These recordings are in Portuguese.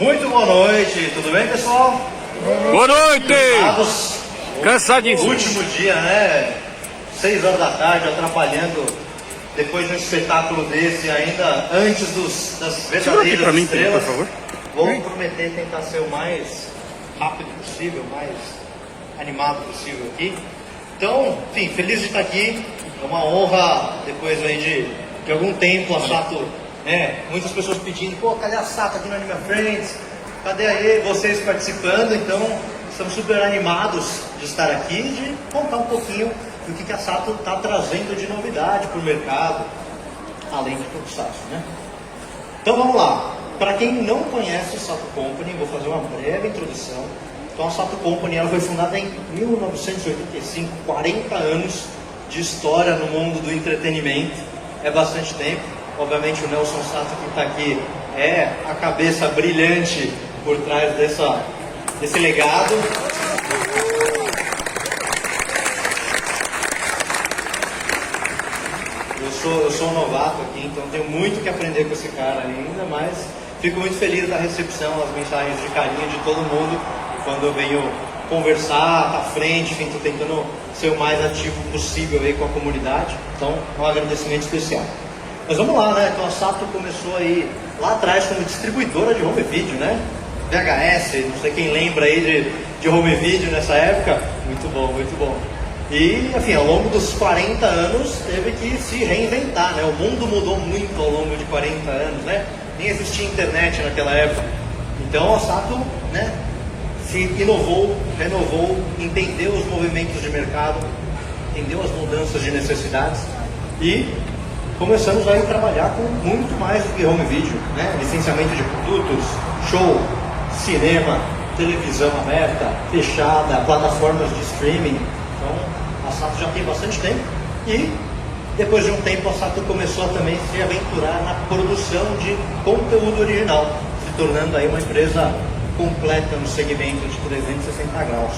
Muito boa noite, tudo bem, pessoal? Boa noite! Cansadíssimo. Último dia, né? 6 horas da tarde, atrapalhando depois de um espetáculo desse, ainda antes das verdadeiras pra mim, estrelas. por favor. Vou prometer tentar ser o mais rápido possível, o mais animado possível aqui. Então, enfim, feliz de estar aqui. É uma honra, depois aí de algum tempo, a Sato, muitas pessoas pedindo, pô, cadê a Sato aqui no Anime Friends? Cadê aí vocês participando? Então, estamos super animados de estar aqui e de contar um pouquinho do que a Sato está trazendo de novidade para o mercado, além de Tokusatsu, né? Então vamos lá. Para quem não conhece a Sato Company, vou fazer uma breve introdução. Então a Sato Company ela foi fundada em 1985, 40 anos de história no mundo do entretenimento. É bastante tempo. Obviamente o Nelson Sato que está aqui é a cabeça brilhante por trás desse legado. Eu sou um novato aqui, então tenho muito que aprender com esse cara ainda, mas fico muito feliz da recepção, as mensagens de carinho de todo mundo quando eu venho conversar à frente, enfim, estou tentando ser o mais ativo possível aí com a comunidade, então um agradecimento especial. Mas vamos lá, né? Então a Sato começou aí lá atrás como distribuidora de home video, né? VHS, não sei quem lembra aí de home video nessa época. Muito bom, muito bom. E, enfim, ao longo dos 40 anos teve que se reinventar, né? O mundo mudou muito ao longo de 40 anos, né? Nem existia internet naquela época. Então a Sato, né, se inovou, renovou, entendeu os movimentos de mercado, entendeu as mudanças de necessidades e começamos aí a trabalhar com muito mais do que home video, né? Licenciamento de produtos, show, cinema, televisão aberta, fechada, plataformas de streaming. Então, a Sato já tem bastante tempo e depois de um tempo a Sato começou a também se aventurar na produção de conteúdo original, se tornando aí uma empresa completa no segmento de 360 graus.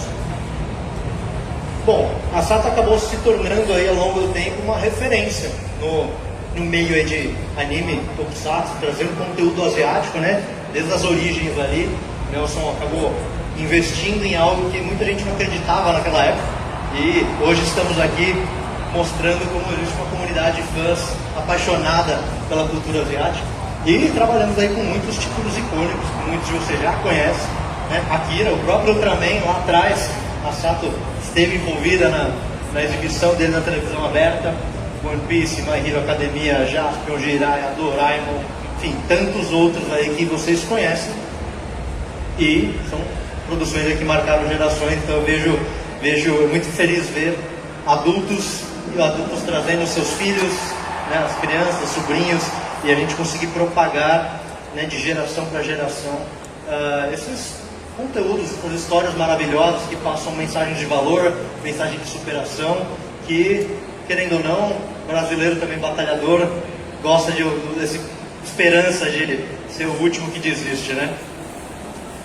Bom, a Sato acabou se tornando aí ao longo do tempo uma referência no meio aí de anime, tokusatsu, trazendo conteúdo asiático, né? Desde as origens ali, Nelson acabou investindo em algo que muita gente não acreditava naquela época. E hoje estamos aqui mostrando como existe uma comunidade de fãs apaixonada pela cultura asiática. E trabalhamos aí com muitos títulos icônicos, que muitos de vocês já conhecem, né? Akira, o próprio Ultraman lá atrás, a Sato esteve envolvida na exibição dele na televisão aberta. One Piece, My Hero Academia, Jaspion, Jiraiya, Doraemon, enfim, tantos outros aí que vocês conhecem. E são produções aí que marcaram gerações, então eu vejo muito feliz ver adultos trazendo seus filhos, né, as crianças, sobrinhos, e a gente conseguir propagar, né, de geração para geração esses conteúdos, essas histórias maravilhosas que passam mensagens de valor, mensagem de superação, que, querendo ou não, o brasileiro também batalhador gosta dessa esperança de ser o último que desiste, né?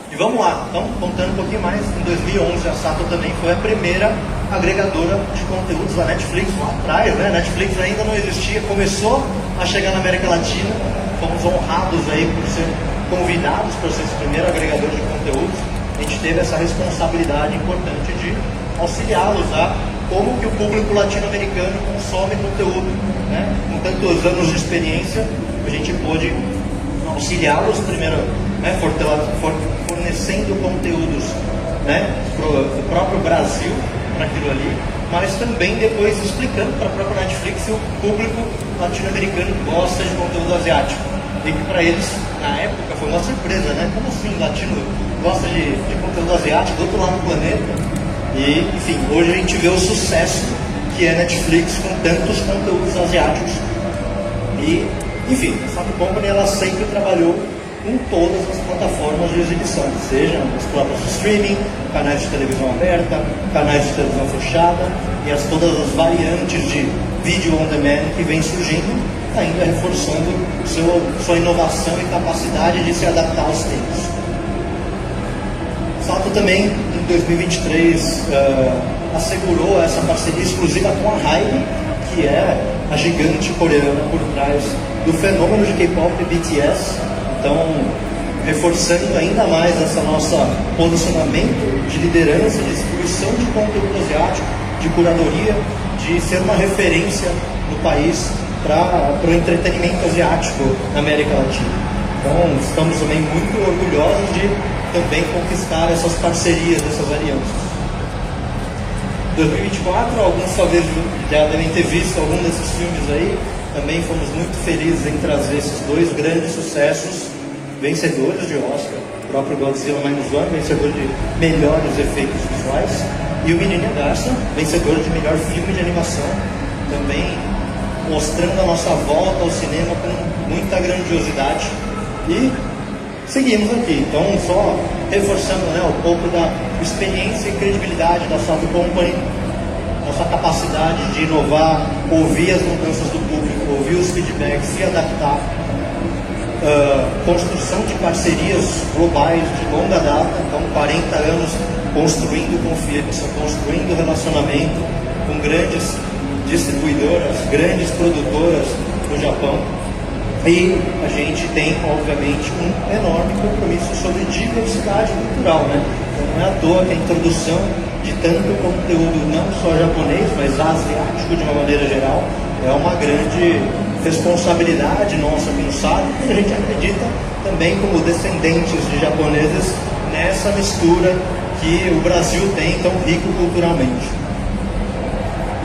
E vamos lá, então, contando um pouquinho mais, em 2011 a Sato também foi a primeira agregadora de conteúdos da Netflix lá atrás, né? A Netflix ainda não existia, começou a chegar na América Latina, fomos honrados aí por ser convidados para ser esse primeiro agregador de conteúdos. A gente teve essa responsabilidade importante de auxiliá-los a como que o público latino-americano consome conteúdo, né? Com tantos anos de experiência, a gente pôde auxiliá-los primeiro, né, fornecendo conteúdos, né, do próprio Brasil para aquilo ali, mas também depois explicando para a própria Netflix se o público latino-americano gosta de conteúdo asiático. E que para eles, na época, foi uma surpresa, né? Como assim o latino gosta de conteúdo asiático do outro lado do planeta? E, enfim, hoje a gente vê o sucesso que é a Netflix com tantos conteúdos asiáticos. E, enfim, a Sato Company ela sempre trabalhou com todas as plataformas de exibição, sejam as próprias de streaming, canais de televisão aberta, canais de televisão fechada e todas as variantes de vídeo on demand que vem surgindo, ainda reforçando sua inovação e capacidade de se adaptar aos tempos. Sato também, em 2023, assegurou essa parceria exclusiva com a HYBE, que é a gigante coreana por trás do fenômeno de K-pop BTS. Então, reforçando ainda mais esse nosso posicionamento de liderança, de distribuição de conteúdo asiático, de curadoria, de ser uma referência no país para o entretenimento asiático na América Latina. Então, estamos também muito orgulhosos de também conquistar essas parcerias, essas alianças. 2024, alguns talvez já devem ter visto algum desses filmes aí, também fomos muito felizes em trazer esses dois grandes sucessos, vencedores de Oscar, o próprio Godzilla Minus One, vencedor de melhores efeitos visuais, e o Menino e a Garça, vencedor de melhor filme de animação, também mostrando a nossa volta ao cinema com muita grandiosidade. E seguimos aqui, então só reforçando, né, um pouco da experiência e credibilidade da Sato Company, nossa capacidade de inovar, ouvir as mudanças do público, ouvir os feedbacks, se adaptar, construção de parcerias globais de longa data, então 40 anos construindo confiança, construindo relacionamento com grandes distribuidoras, grandes produtoras no Japão. E a gente tem, obviamente, um enorme compromisso sobre diversidade cultural, né? Então não é à toa que a introdução de tanto conteúdo, não só japonês, mas asiático de uma maneira geral, é uma grande responsabilidade nossa pensar, e a gente acredita também como descendentes de japoneses nessa mistura que o Brasil tem tão rico culturalmente.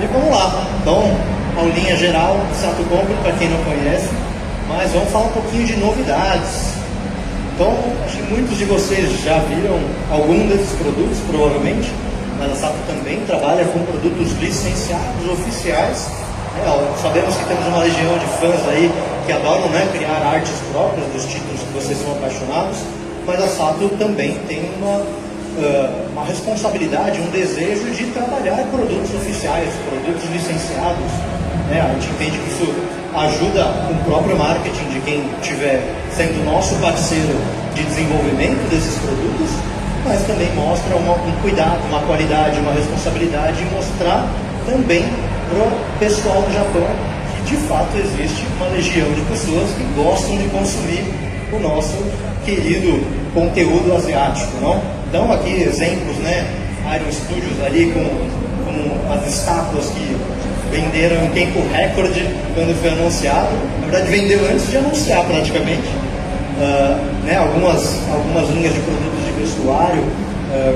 E vamos lá, então, aulinha geral, Sato Company, para quem não conhece, mas vamos falar um pouquinho de novidades. Então, acho que muitos de vocês já viram algum desses produtos, provavelmente, mas a Sato também trabalha com produtos licenciados oficiais. Sabemos que temos uma legião de fãs aí que adoram, né, criar artes próprias dos títulos que vocês são apaixonados, mas a Sato também tem uma responsabilidade, um desejo de trabalhar produtos oficiais, produtos licenciados. A gente entende que isso ajuda o próprio marketing de quem estiver sendo nosso parceiro de desenvolvimento desses produtos, mas também mostra um cuidado, uma qualidade, uma responsabilidade em mostrar também para o pessoal do Japão que de fato existe uma legião de pessoas que gostam de consumir o nosso querido conteúdo asiático, não? Então aqui exemplos, né? Iron Studios ali com as estátuas que venderam em tempo recorde quando foi anunciado. Na verdade vendeu antes de anunciar praticamente. Algumas linhas de produtos de vestuário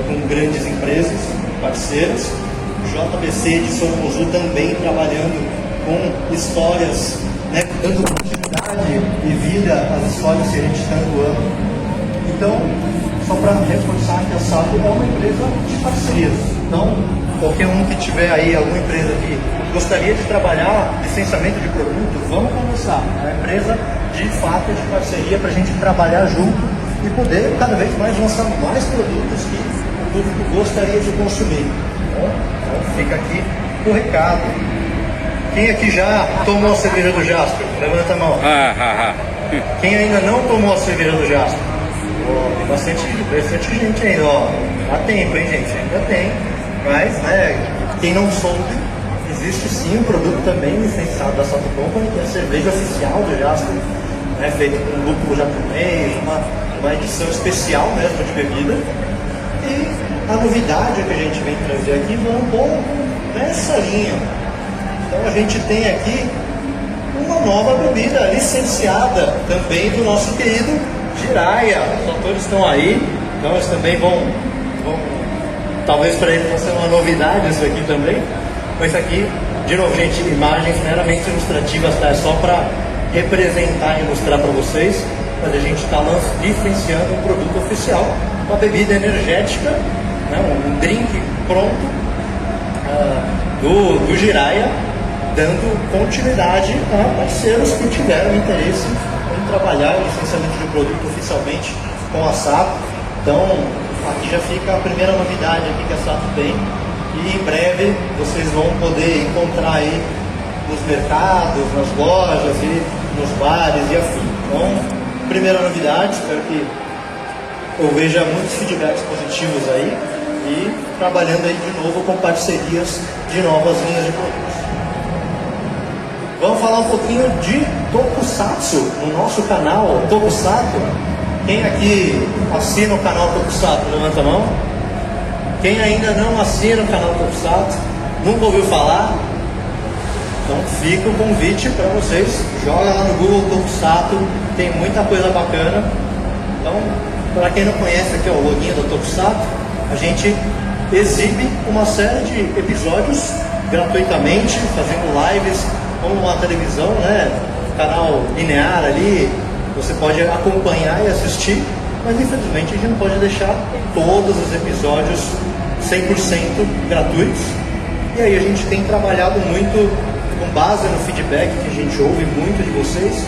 com grandes empresas, parceiras. JBC de Sonomuzu também trabalhando com histórias, né, dando continuidade e vida às histórias que a gente tanto ama. Então, só para reforçar que a Sato é uma empresa de parcerias. Então, qualquer um que tiver aí, alguma empresa que gostaria de trabalhar licenciamento de produto, vamos conversar. É uma empresa de fato de parceria para a gente trabalhar junto e poder cada vez mais lançar mais produtos que o público gostaria de consumir. Então fica aqui o recado. Quem aqui já tomou a cerveja do Jasper? Levanta a mão. Quem ainda não tomou a cerveja do Jasper? Tem bastante gente ainda. Dá tempo, hein, gente? Ainda tem. Mas, né, quem não soube, existe sim um produto também licenciado da Sato Company, que é a cerveja oficial do Jasper, né, feita com lúpulo japonês, uma edição especial mesmo de bebida. E a novidade que a gente vem trazer aqui vai um pouco nessa linha. Então a gente tem aqui uma nova bebida licenciada também do nosso querido Jiraiya. Os autores estão aí, então eles também vão talvez para eles vai ser uma novidade isso aqui também. Mas isso aqui, de novo, gente, imagens meramente ilustrativas, tá? É só para representar e mostrar para vocês, mas a gente está licenciando um produto oficial, uma bebida energética, né, um drink pronto do Jiraiya, dando continuidade a parceiros que tiveram interesse em trabalhar o licenciamento de produto oficialmente com a Sato. Então, aqui já fica a primeira novidade aqui que a Sato tem, e em breve vocês vão poder encontrar aí nos mercados, nas lojas e nos bares e afim. Então, primeira novidade, espero que eu veja muitos feedbacks positivos aí e trabalhando aí de novo com parcerias de novas linhas de produtos. Vamos falar um pouquinho de Tokusatsu no nosso canal Tokusatsu, Quem aqui assina o canal Tokusatsu? Levanta a mão. Quem ainda não assina o canal Tokusatsu, nunca ouviu falar? Então fica o convite para vocês. Joga lá no Google Tokusatsu, tem muita coisa bacana. Então, para quem não conhece aqui, ó, o login da Tokusatsu, a gente exibe uma série de episódios gratuitamente, fazendo lives como uma televisão, né? Canal linear ali, você pode acompanhar e assistir, mas infelizmente a gente não pode deixar todos os episódios 100% gratuitos. E aí a gente tem trabalhado muito com base no feedback que a gente ouve muito de vocês,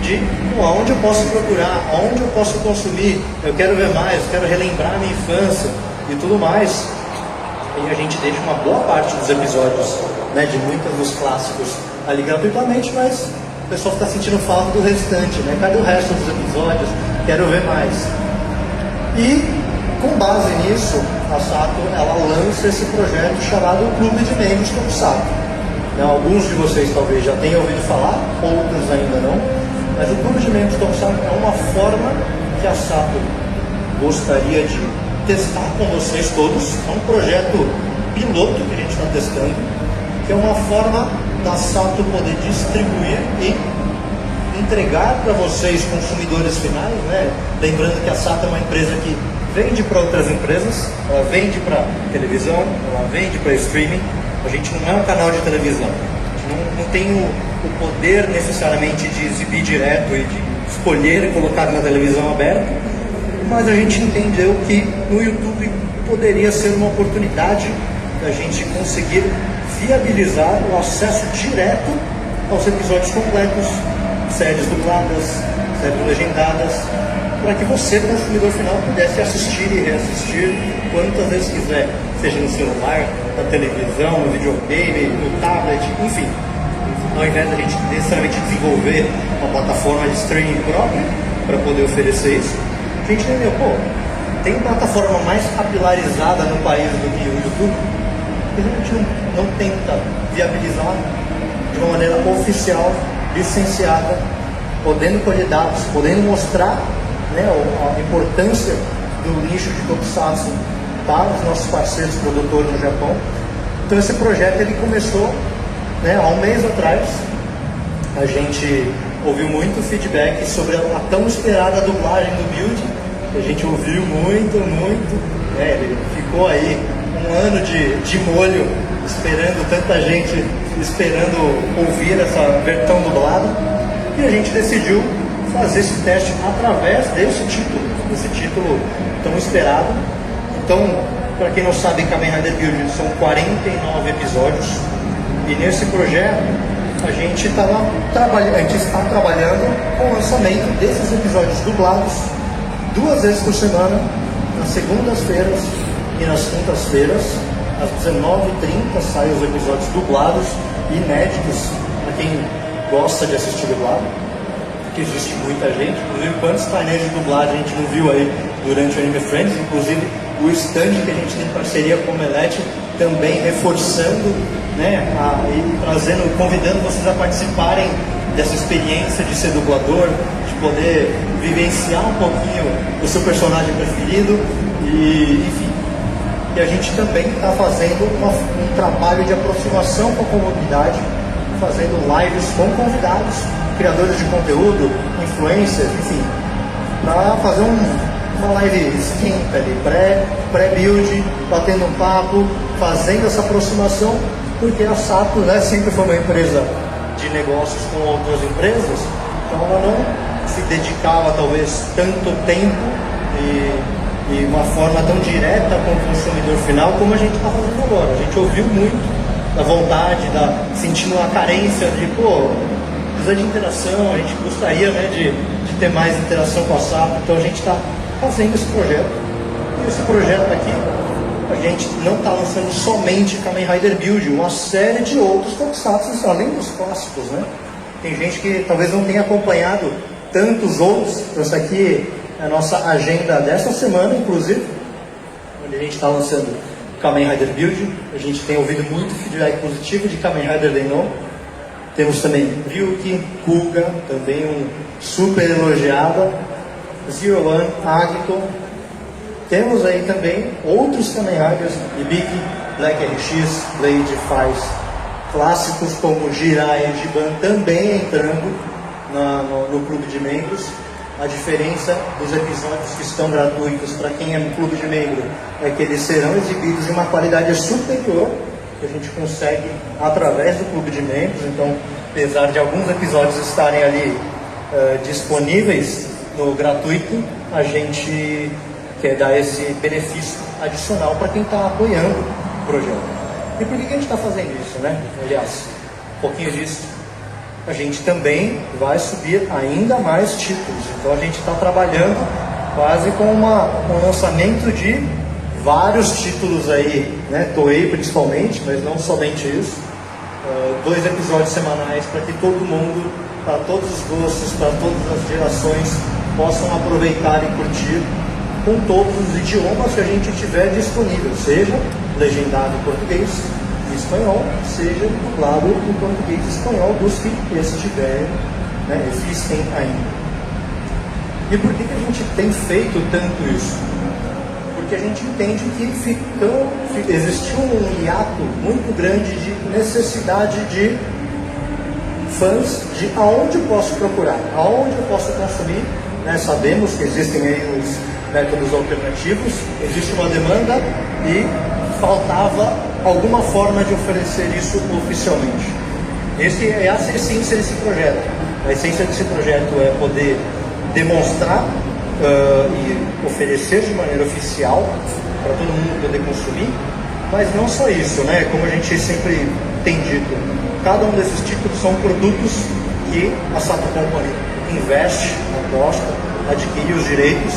de onde eu posso procurar, onde eu posso consumir, eu quero ver mais, eu quero relembrar a minha infância e tudo mais. E a gente deixa uma boa parte dos episódios, né, de muitos dos clássicos ali gratuitamente, mas o pessoal está sentindo falta do restante, né? Cadê o resto dos episódios? Quero ver mais. E com base nisso, a Sato ela lança esse projeto chamado Clube de Membros Tokusatsu. Alguns de vocês talvez já tenham ouvido falar, outros ainda não, mas o Clube de Membros Tokusatsu é uma forma que a Sato gostaria de testar com vocês todos. É um projeto piloto que a gente está testando, que é uma forma da Sato poder distribuir e entregar para vocês, consumidores finais, né? Lembrando que a Sato é uma empresa que vende para outras empresas, ela vende para televisão, ela vende para streaming. A gente não é um canal de televisão, a gente não tem o poder necessariamente de exibir direto e de escolher e colocar na televisão aberta, mas a gente entendeu que no YouTube poderia ser uma oportunidade da gente conseguir viabilizar o acesso direto aos episódios completos, séries dubladas, séries legendadas, para que você, consumidor final, pudesse assistir e reassistir quantas vezes quiser, seja no celular, na televisão, no videogame, no tablet, enfim. Ao invés da gente necessariamente desenvolver uma plataforma de streaming própria para poder oferecer isso, a gente entendeu, tem plataforma mais capilarizada no país do que o YouTube? Por que a gente não tenta viabilizar de uma maneira oficial, licenciada, podendo colher dados, podendo mostrar, né, a importância do nicho de Tokusatsu para os nossos parceiros produtores no Japão. Então esse projeto ele começou, né, há um mês atrás. A gente ouviu muito feedback sobre a tão esperada dublagem do Build. A gente ouviu muito, né, ele ficou aí um ano de molho, esperando tanta gente, esperando ouvir essa versão dublada, e a gente decidiu fazer esse teste através desse título tão esperado. Então, para quem não sabe, Kamen Rider Build são 49 episódios, e nesse projeto a gente está trabalhando com o lançamento desses episódios dublados 2 vezes por semana, nas segundas-feiras e nas quintas-feiras, às 19h30 saem os episódios dublados e inéditos para quem gosta de assistir dublado, porque existe muita gente. Inclusive, quantos painéis de dublagem a gente não viu aí durante o Anime Friends, inclusive o stand que a gente tem em parceria com o Omelete também reforçando, né, e convidando vocês a participarem dessa experiência de ser dublador, de poder vivenciar um pouquinho o seu personagem preferido, e enfim. E a gente também está fazendo um trabalho de aproximação com a comunidade, fazendo lives com convidados, criadores de conteúdo, influencers, enfim, para fazer uma live esquenta ali, pré-build, batendo um papo, fazendo essa aproximação, porque a Sato, né, sempre foi uma empresa de negócios com outras empresas, então ela não se dedicava talvez tanto tempo e uma forma tão direta com o consumidor final como a gente está fazendo agora. A gente ouviu muito da vontade, sentindo a carência de, precisa de interação, a gente gostaria, né, de ter mais interação com a Sato, então a gente está fazendo esse projeto. E esse projeto aqui, a gente não está lançando somente Kamen Rider Build, uma série de outros tokusatsu, além dos clássicos, né? Tem gente que talvez não tenha acompanhado tantos outros. Então essa aqui é a nossa agenda desta semana, inclusive, onde a gente está lançando Kamen Rider Build. A gente tem ouvido muito feedback positivo de Kamen Rider Dennou. Temos também Ryuki, Kuga, também super elogiada. Zero One, Agito. Temos aí também outros Kamen Riders, Ibiki, Black RX, Blade, Faz, clássicos como Jirai e Giban também entrando no clube de membros. A diferença dos episódios que estão gratuitos para quem é no clube de membro é que eles serão exibidos em uma qualidade superior que a gente consegue através do clube de membros. Então, apesar de alguns episódios estarem ali disponíveis no gratuito, a gente quer dar esse benefício adicional para quem está apoiando o projeto. E por que a gente está fazendo isso, né? Aliás, um pouquinho disso. A gente também vai subir ainda mais títulos. Então a gente está trabalhando quase com um lançamento de vários títulos aí, né? Toei principalmente, mas não somente isso. 2 episódios semanais para que todo mundo, para todos os gostos, para todas as gerações, possam aproveitar e curtir com todos os idiomas que a gente tiver disponível, seja legendado em português e espanhol, seja dublado em português e espanhol dos que estiverem, né, existem ainda. E por que a gente tem feito tanto isso? Porque a gente entende que existiu um hiato muito grande de necessidade de fãs de aonde eu posso procurar, aonde eu posso consumir, né? Sabemos que existem aí os métodos alternativos, existe uma demanda e faltava alguma forma de oferecer isso oficialmente. Essa é a essência desse projeto. A essência desse projeto é poder demonstrar e oferecer de maneira oficial para todo mundo poder consumir, mas não só isso, né? Como a gente sempre tem dito, cada um desses títulos são produtos que a Sato Company investe, aposta, adquire os direitos,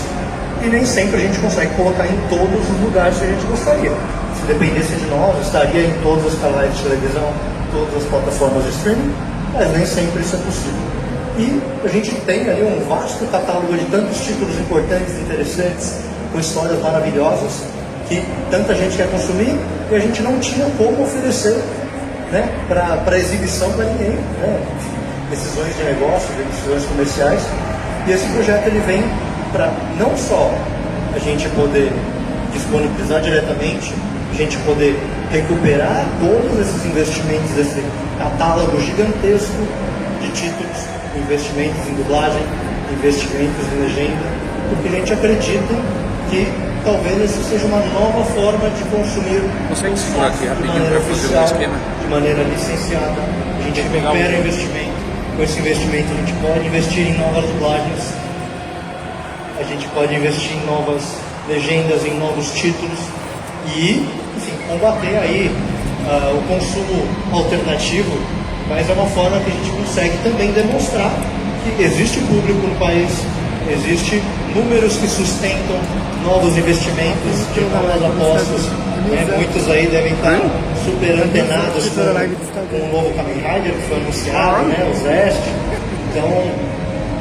e nem sempre a gente consegue colocar em todos os lugares que a gente gostaria. Se dependesse de nós, estaria em todos os canais de televisão, todas as plataformas de streaming, mas nem sempre isso é possível. E a gente tem ali um vasto catálogo de tantos títulos importantes, interessantes, com histórias maravilhosas, que tanta gente quer consumir e a gente não tinha como oferecer, né, para exibição para ninguém, né? Decisões de negócio, decisões comerciais. E esse projeto ele vem para não só a gente poder disponibilizar diretamente, a gente poder recuperar todos esses investimentos, esse catálogo gigantesco de títulos, investimentos em dublagem, investimentos em legenda, porque a gente acredita que talvez isso seja uma nova forma de consumir de maneira oficial, de maneira licenciada. A gente recupera investimento, com esse investimento a gente pode investir em novas dublagens, a gente pode investir em novas legendas, em novos títulos e, enfim, combater aí o consumo alternativo, mas é uma forma que a gente consegue também demonstrar que existe público no país, existe números que sustentam novos investimentos, de novas apostas. Muitos aí devem estar super antenados com o novo Kamen Rider que foi anunciado, né, o Zest. Então,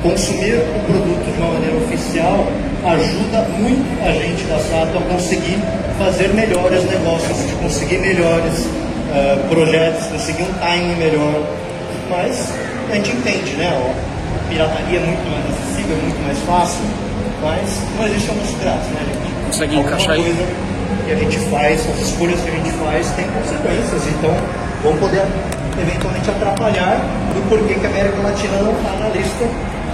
consumir o produto de uma maneira oficial ajuda muito a gente da Sato a conseguir fazer melhores negócios, de conseguir melhores projetos, conseguir um timing melhor. Mas a gente entende, né? A pirataria é muito mais acessível, é muito mais fácil, mas não existe almoço grátis, né, gente? Consegue encaixar aí. Que a gente faz, as escolhas que a gente faz têm consequências, então vão poder eventualmente atrapalhar do porquê que a América Latina não está na lista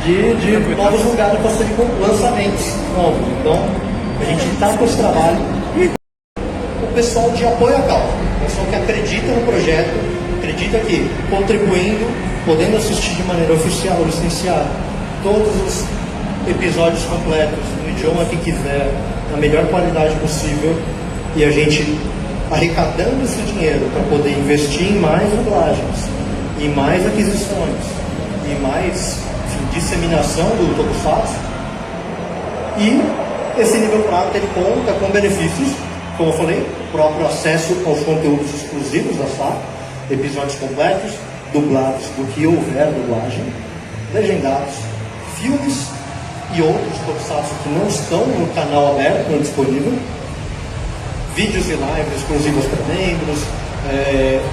de novos lugares para serem lançamentos novos. Então a gente está com esse trabalho e o pessoal de apoio à causa, o pessoal que acredita no projeto, acredita que contribuindo, podendo assistir de maneira oficial, licenciada, todos os episódios completos no idioma que quiser, na melhor qualidade possível, e a gente arrecadando esse dinheiro para poder investir em mais dublagens, em mais aquisições, e mais, enfim, disseminação do Tokusatsu. E esse nível prata ele conta com benefícios, como eu falei, próprio acesso aos conteúdos exclusivos da Sato, episódios completos, dublados do que houver dublagem, legendados, filmes e outros Tokusatsu que não estão no canal aberto, não disponível, vídeos e lives exclusivos para membros,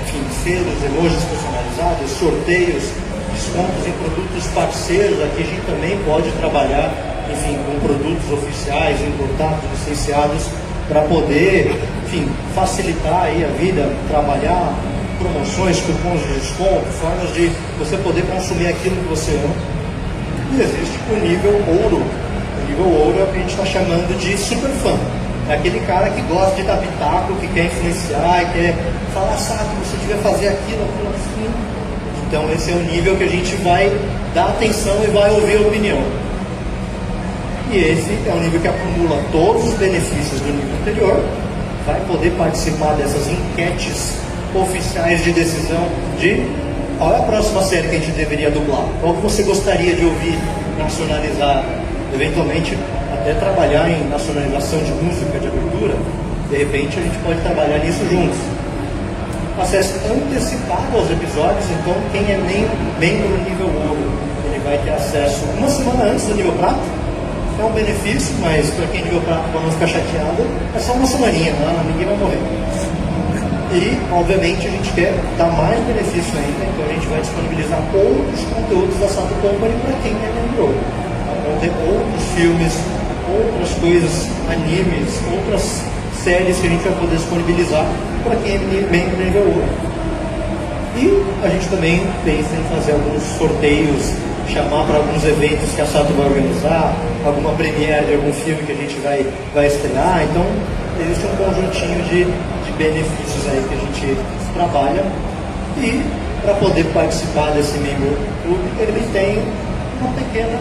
enfim, selos, emojis personalizados, sorteios, descontos em produtos parceiros. Aqui a gente também pode trabalhar enfim, com produtos oficiais, importados, licenciados, para poder, enfim, facilitar aí a vida, trabalhar, promoções, cupons de desconto, formas de você poder consumir aquilo que você ama. E existe o nível ouro. O nível ouro é o que a gente está chamando de super fã. É aquele cara que gosta de dar pitaco, que quer influenciar, que quer falar, sabe, você devia fazer aquilo assim. Então esse é o nível que a gente vai dar atenção e vai ouvir a opinião. E esse é o nível que acumula todos os benefícios do nível anterior, vai poder participar dessas enquetes oficiais de decisão de qual é a próxima série que a gente deveria dublar, qual que você gostaria de ouvir nacionalizar, eventualmente até trabalhar em nacionalização de música, de abertura. De repente a gente pode trabalhar nisso juntos. Acesso antecipado aos episódios, então quem é membro nível ouro, ele vai ter acesso uma semana antes do nível prata. É um benefício, mas para quem é nível prata, para não ficar chateado, é só uma semaninha, ninguém vai morrer. E, obviamente, a gente quer dar mais benefício ainda, então a gente vai disponibilizar outros conteúdos da Sato Company para quem é membro ouro. Vão ter outros filmes, outras coisas, animes, outras séries que a gente vai poder disponibilizar para quem é membro nível ouro. E a gente também pensa em fazer alguns sorteios, chamar para alguns eventos que a Sato vai organizar, alguma premiere de algum filme que a gente vai estrear. Então, existe um conjuntinho de benefícios aí que a gente trabalha. E para poder participar desse membro clube, ele tem uma pequena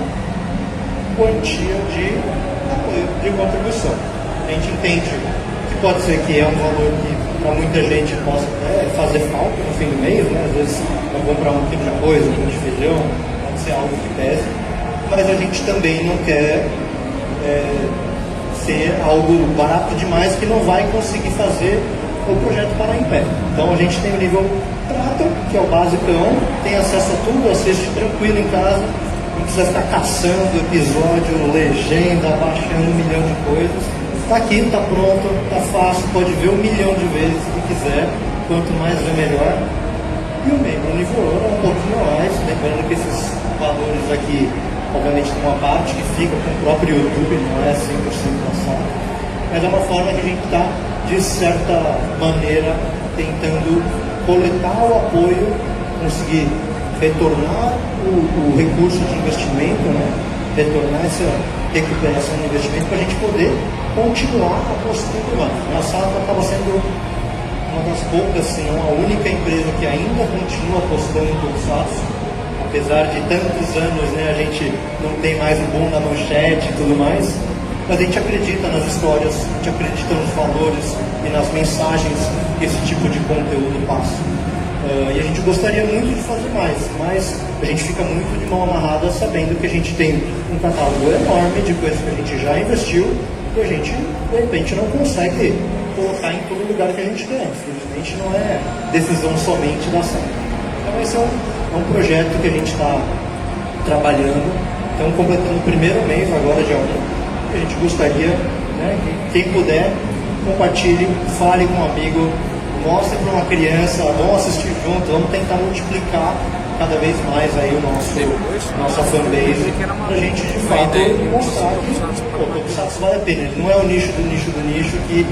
quantia de apoio, de contribuição. A gente entende que pode ser que é um valor que para muita gente possa fazer falta no fim do mês, né? Às vezes vai comprar um quilo de arroz, um quilo de feijão, pode ser algo que pese, mas a gente também não quer ser algo barato demais que não vai conseguir fazer o projeto parar em pé. Então a gente tem o nível prata, que é o basicão, tem acesso a tudo, assiste tranquilo em casa, não precisa ficar caçando episódio, legenda, baixando 1 milhão de coisas. Está aqui, está pronto, está fácil, pode ver 1 milhão de vezes se quiser, quanto mais é melhor. E o membro nível ouro é um pouquinho mais, lembrando que esses valores aqui, obviamente tem uma parte que fica com o próprio YouTube, não é 100% lançado, mas é uma forma que a gente está, de certa maneira, tentando coletar o apoio, conseguir retornar o recurso de investimento, né? Retornar essa recuperação do investimento para a gente poder continuar apostando mais. A Sato acaba sendo uma das poucas, se não a única empresa que ainda continua apostando em Tokusatsu, apesar de tantos anos, né, a gente não tem mais o boom na manchete e tudo mais, mas a gente acredita nas histórias, a gente acredita nos valores e nas mensagens que esse tipo de conteúdo passa. E a gente gostaria muito de fazer mais, mas a gente fica muito de mão amarrada sabendo que a gente tem um catálogo enorme de coisas que a gente já investiu e a gente, de repente, não consegue colocar em todo lugar que a gente quer. Infelizmente, não é decisão somente da Sato. Então, esse é um projeto que a gente está trabalhando. Estamos completando o primeiro mês, agora dia 1. A gente gostaria, né, que quem puder, compartilhe, fale com um amigo, mostre para uma criança, vamos assistir junto, vamos tentar multiplicar cada vez mais aí nossa fanbase, para a gente de fato mostrar que o Tokusatsu vale a pena. Ele não é o nicho do nicho do nicho que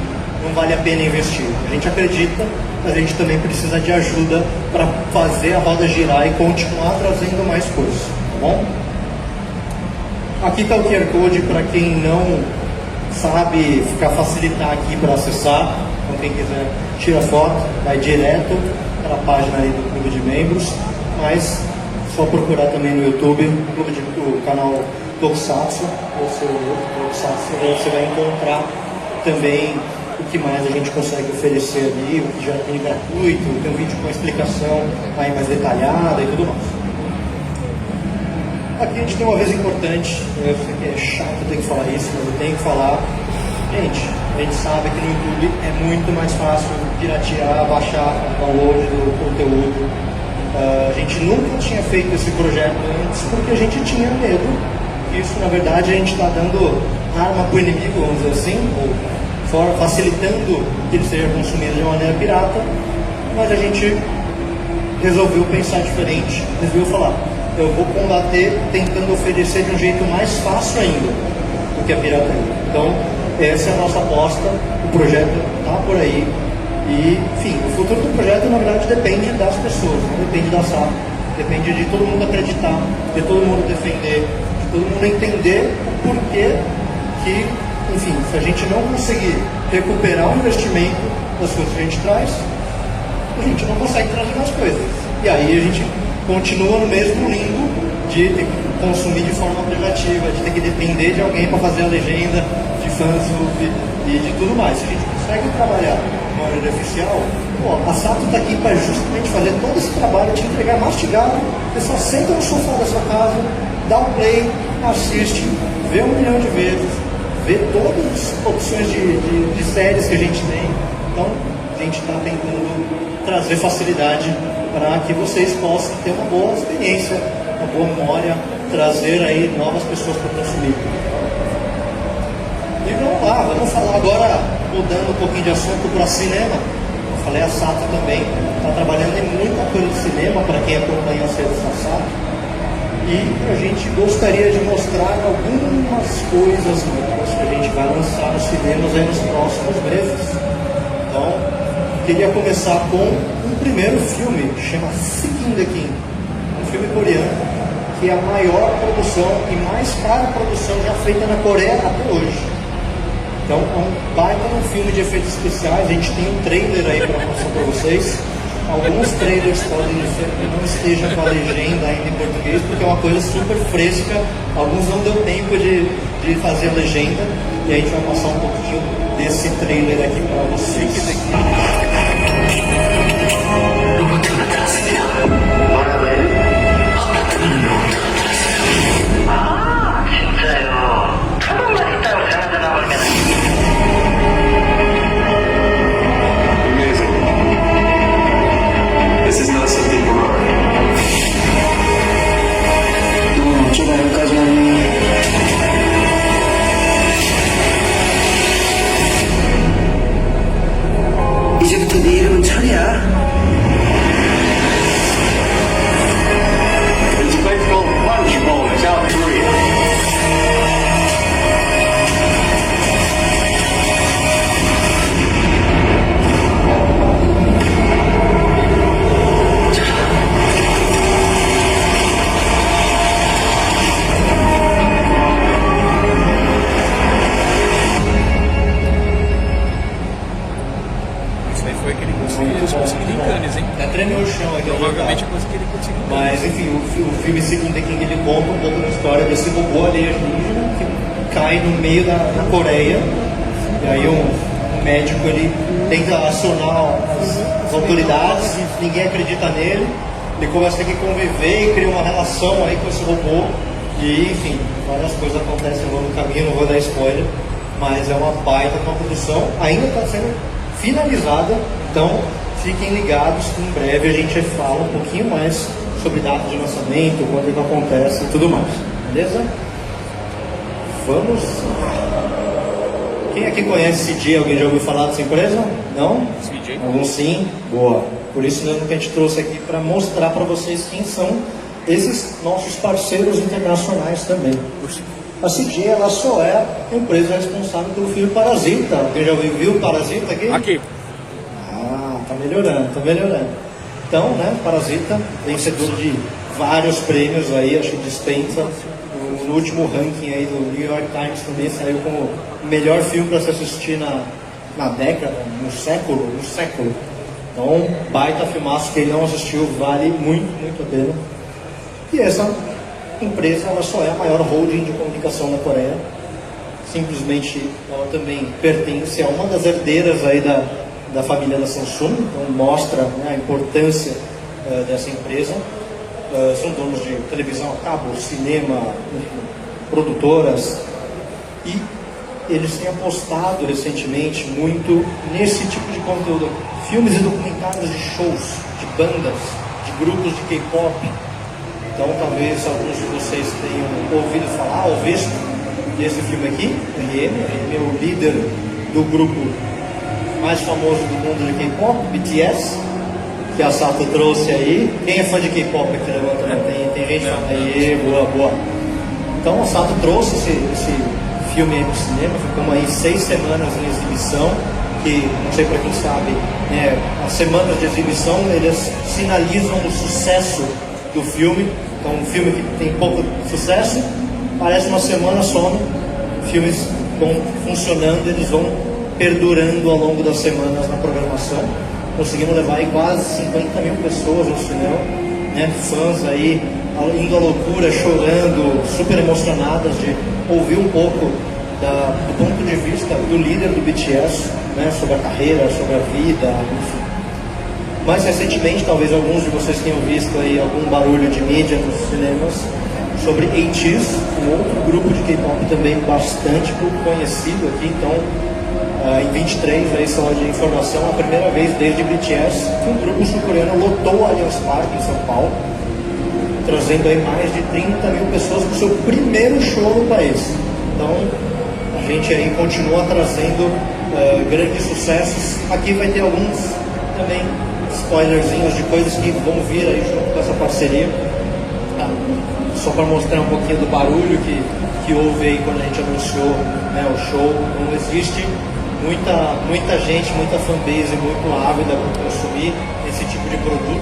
não vale a pena investir. A gente acredita, mas a gente também precisa de ajuda para fazer a roda girar e continuar trazendo mais coisas, tá bom? Aqui está o QR Code para quem não sabe facilitar aqui para acessar. Então quem quiser tira foto, vai direto para a página aí do Clube de Membros, mas só procurar também no YouTube o canal Tokusatsu, ou seu Tokusatsu, você vai encontrar também o que mais a gente consegue oferecer ali, o que já tem gratuito, tem um vídeo com explicação aí mais detalhada e tudo mais. Aqui a gente tem uma vez importante, eu sei que é chato ter que falar isso, mas eu tenho que falar. Gente, a gente sabe que no YouTube é muito mais fácil piratear, baixar o download do conteúdo. A gente nunca tinha feito esse projeto antes porque a gente tinha medo. Isso, na verdade, a gente está dando arma para o inimigo, vamos dizer assim, ou facilitando que ele seja consumido de maneira pirata, mas a gente resolveu pensar diferente, resolveu falar, eu vou combater tentando oferecer de um jeito mais fácil ainda do que a pirataria. Então, essa é a nossa aposta, o projeto está por aí. E, enfim, o futuro do projeto, na verdade, depende das pessoas, não depende da SAP, depende de todo mundo acreditar, de todo mundo defender, de todo mundo entender o porquê que, enfim, se a gente não conseguir recuperar o investimento das coisas que a gente traz, a gente não consegue trazer mais coisas. E aí a gente continua no mesmo limbo de ter que consumir de forma privativa, de ter que depender de alguém para fazer a legenda, de fansub e de tudo mais. Se a gente consegue trabalhar de uma maneira oficial, a Sato está aqui para justamente fazer todo esse trabalho, te entregar mastigado, você só senta no sofá da sua casa, dá um play, assiste, vê 1 milhão de vezes, vê todas as opções de séries que a gente tem. Então, a gente está tentando trazer facilidade para que vocês possam ter uma boa experiência, uma boa memória, trazer aí novas pessoas para consumir. E vamos lá, vamos falar agora, mudando um pouquinho de assunto para cinema. Eu falei, a Sato também está trabalhando em muita coisa de cinema, para quem acompanha as redes da Sato. E a gente gostaria de mostrar algumas coisas novas que a gente vai lançar nos cinemas aí nos próximos meses. Então, queria começar com um primeiro filme que chama Seeking the King, um filme coreano que é a maior produção e mais cara produção já feita na Coreia até hoje. Então é um baita um filme de efeitos especiais. A gente tem um trailer aí para mostrar para vocês. Alguns trailers podem ser que não estejam com a legenda ainda em português, porque é uma coisa super fresca. Alguns não deu tempo de fazer a legenda, e a gente vai passar um pouquinho desse trailer aqui para vocês. This is not something temporary. 어쩌다 여기까지 왔니? 이제부터 네 이름은 철이야. It's a place called Punchbowl in South Korea. Tremeu o chão aqui. Provavelmente eu conseguiria conseguir. Mas enfim, o filme Seeking the King, ele conta um pouco da história desse robô alienígena que cai no meio da Coreia. E aí um médico ele tenta acionar as autoridades, ninguém acredita nele. Ele começa a ter que conviver e cria uma relação aí com esse robô. E enfim, várias coisas acontecem no caminho, não vou dar spoiler. Mas é uma baita uma produção, ainda está sendo finalizada. Então fiquem ligados que em breve a gente fala um pouquinho mais sobre data de lançamento, quando é que acontece e tudo mais. Beleza? Vamos. Quem aqui conhece CJ? Alguém já ouviu falar dessa empresa? Não? CJ? Alguns sim? Boa. Por isso mesmo que a gente trouxe aqui para mostrar para vocês quem são esses nossos parceiros internacionais também. A CJ, ela só é a empresa responsável pelo filme Parasita. Alguém já viu Parasita aqui? Aqui. Tá melhorando, tá melhorando. Então, né, Parasita, vencedor de vários prêmios aí, acho que dispensa. No último ranking aí do New York Times também saiu como o melhor filme para se assistir na década, no século. Então, baita filmaço, quem não assistiu vale muito, muito a pena. E essa empresa, ela só é a maior holding de comunicação da Coreia. Simplesmente, ela também pertence a uma das herdeiras aí da família da Samsung, então mostra, né, a importância dessa empresa. São donos de televisão a cabo, cinema, produtoras, e eles têm apostado recentemente muito nesse tipo de conteúdo, filmes e documentários de shows, de bandas, de grupos de K-pop. Então talvez alguns de vocês tenham ouvido falar ou visto desse filme aqui, RM é o líder do grupo mais famoso do mundo de K-pop, BTS, que a Sato trouxe aí. Quem é fã de K-pop aqui? Levanta, né? Tem gente fala, aê, boa, boa. Então o Sato trouxe esse filme aí pro cinema, ficamos aí 6 semanas em exibição, que, não sei para quem sabe, né, as semanas de exibição, eles sinalizam o sucesso do filme. Então um filme que tem pouco sucesso, parece uma semana some, filmes vão funcionando, eles vão perdurando ao longo das semanas na programação. Conseguimos levar aí quase 50 mil pessoas ao cinema, né, fãs aí indo à loucura, chorando, super emocionadas de ouvir um pouco do ponto de vista do líder do BTS, né, sobre a carreira, sobre a vida, enfim. Mais recentemente, talvez alguns de vocês tenham visto aí algum barulho de mídia nos cinemas sobre ATEEZ, um outro grupo de K-pop também bastante conhecido aqui. Então, em 23, aí só de informação, a primeira vez desde BTS que um grupo sul-coreano lotou o Allianz Parque em São Paulo, trazendo aí mais de 30 mil pessoas para o seu primeiro show no país. Então, a gente aí continua trazendo grandes sucessos. Aqui vai ter alguns também spoilerzinhos de coisas que vão vir aí junto com essa parceria. Só para mostrar um pouquinho do barulho que houve aí quando a gente anunciou, né, o show. Não existe muita gente, muita fanbase muito ávida para consumir esse tipo de produto,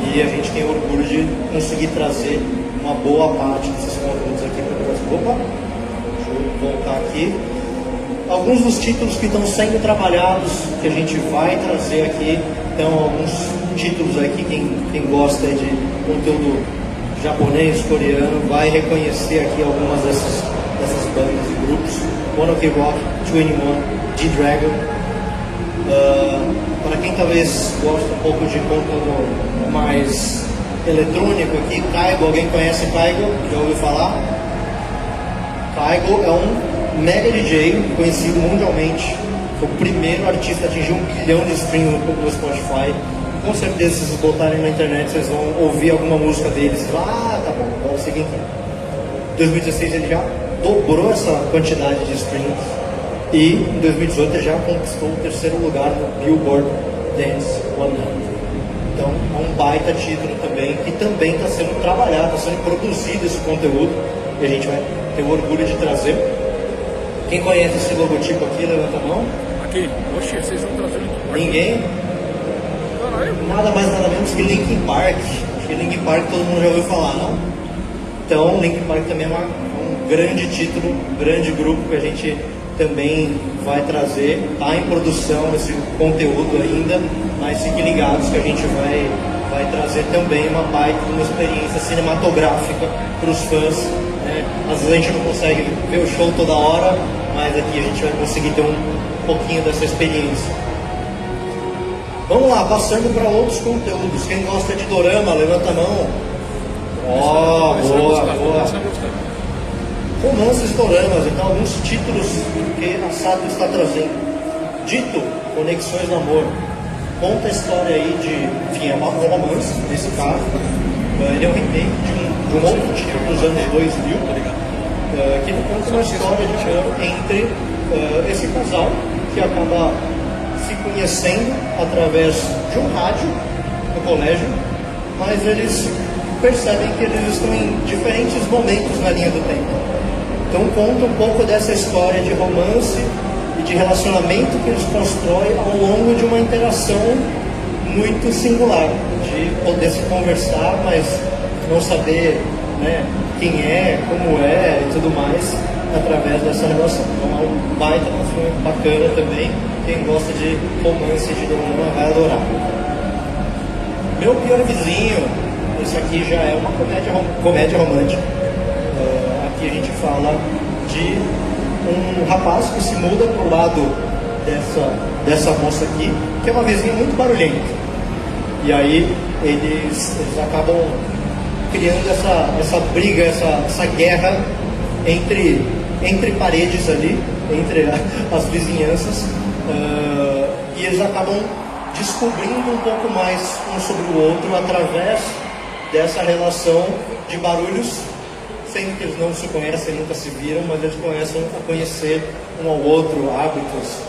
e a gente tem orgulho de conseguir trazer uma boa parte desses conteúdos aqui para o Brasil. Opa, deixa eu voltar aqui. Alguns dos títulos que estão sendo trabalhados, que a gente vai trazer aqui, então alguns títulos aqui, quem gosta de conteúdo japonês, coreano, vai reconhecer aqui algumas dessas bandas e grupos. One Ok Rock, 21, G-Dragon. Para quem talvez gosta um pouco de conteúdo mais eletrônico aqui, Kygo, alguém conhece Kygo? Já ouviu falar? Kygo é um mega DJ conhecido mundialmente. Foi o primeiro artista a atingir 1 bilhão de streams no Spotify. Com certeza, se vocês botarem na internet, vocês vão ouvir alguma música deles. Tá bom, vamos seguir aqui. Em 2016 ele já dobrou essa quantidade de streams. E em 2018 ele já conquistou o 3º lugar no Billboard Dance 100. Então é um baita título também, que também está sendo trabalhado, está sendo produzido esse conteúdo. E a gente vai ter o orgulho de trazer. Quem conhece esse logotipo aqui, levanta a mão. Aqui, oxe, vocês vão trazer Ninguém? Caralho. Nada mais nada menos que Linkin Park. Acho que Linkin Park todo mundo já ouviu falar, não? Então, Linkin Park também é um grande título, um grande grupo que a gente também vai trazer. Está em produção esse conteúdo ainda, mas fiquem ligados que a gente vai trazer também uma baita, uma experiência cinematográfica para os fãs, né? Às vezes a gente não consegue ver o show toda hora, mas aqui a gente vai conseguir ter um pouquinho dessa experiência. Vamos lá, passando para outros conteúdos. Quem gosta de dorama, levanta a mão. Ó, boa. Romances doramas, então alguns títulos que a Sato está trazendo. Dito, Conexões no Amor. Conta a história aí de, enfim, é um romance, nesse caso. Ele é um remake de um outro título dos anos 2000, que conta uma história de amor entre esse casal que acaba se conhecendo através de um rádio no colégio, mas eles percebem que eles estão em diferentes momentos na linha do tempo. Então conta um pouco dessa história de romance e de relacionamento que eles constroem ao longo de uma interação muito singular, de poder se conversar, mas não saber, né, quem é, como é e tudo mais, através dessa relação. Então é um baita filme bacana também. Quem gosta de romance de dorama vai adorar. Meu Pior Vizinho, esse aqui já é uma comédia romântica. Aqui a gente fala de um rapaz que se muda pro lado dessa moça aqui, que é uma vizinha muito barulhenta. E aí eles acabam criando essa briga, essa guerra entre paredes ali, entre as vizinhanças, e eles acabam descobrindo um pouco mais um sobre o outro através dessa relação de barulhos, sendo que eles não se conhecem, nunca se viram, mas eles começam a conhecer um ao outro, hábitos,